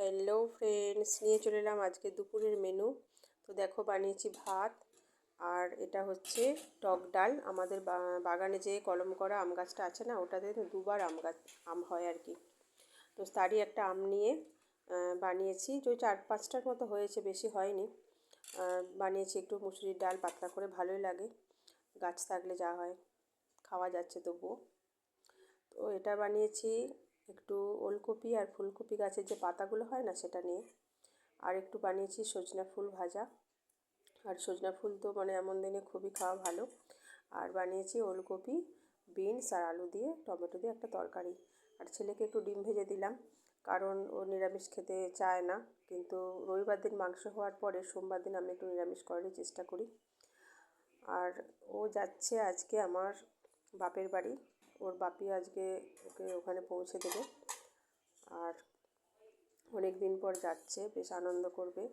Hello friends, নিয়ে চলে এলাম আজকে দুপুরের মেনু। তো দেখো, বানিয়েছি ভাত, আর এটা হচ্ছে টক ডাল। আমাদের বাগানে যে কলম করা আম গাছটা আছে না, ওটাতে দুবার আম হয় আর কি। তো তারই একটা আম নিয়ে বানিয়েছি, যে 4-5টার মতো হয়েছে, বেশি হয়নি। বানিয়েছি একটু মুসুরির ডাল পাতলা করে, ভালোই লাগে, গাছ থাকলে যা হয়, খাওয়া যাচ্ছে তবুও। তো এটা বানিয়েছি একটু ওলকপি আর ফুলকপি গাছের যে পাতাগুলো হয় না, সেটা নিয়ে। আর একটু বানিয়েছি সজনা ফুল ভাজা, আর সজনা ফুল তো মানে এমন দিনে খুবই খাওয়া ভালো। আর বানিয়েছি ওলকপি, বিনস আর আলু দিয়ে, টমেটো দিয়ে একটা তরকারি। আর ছেলেকে একটু ডিম ভেজে দিলাম, কারণ ও নিরামিষ খেতে চায় না। কিন্তু রবিবার দিন মাংস হওয়ার পরে সোমবার দিন আমি একটু নিরামিষ করারই চেষ্টা করি। আর ও যাচ্ছে আজকে আমার বাপের বাড়ি, ওর বাপি আজকে ওকে ওখানে পৌঁছে দেবে। আর অনেক দিন পর যাচ্ছে, বেশ আনন্দ করবে।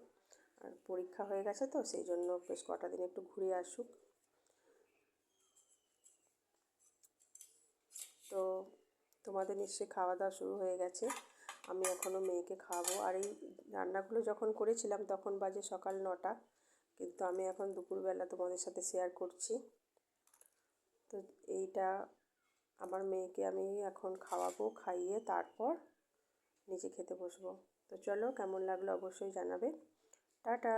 আর পরীক্ষা হয়ে গেছে তো, সেই জন্য বেশ কটা দিন একটু ঘুরে আসুক। তো তোমাদের নিশ্চয়ই খাওয়া দাওয়া শুরু হয়ে গেছে, আমি এখনও মেয়েকে খাওয়াবো। আর এই রান্নাগুলো যখন করেছিলাম তখন বাজে সকাল 9টা, কিন্তু আমি এখন দুপুরবেলা তোমাদের সাথে শেয়ার করছি। তো এইটা আমার মেয়েকে আমি এখন খাওয়াবো, খাইয়ে তারপর নিজে খেতে বসবো। তো চলো, কেমন লাগলো অবশ্যই জানাবে। টাটা।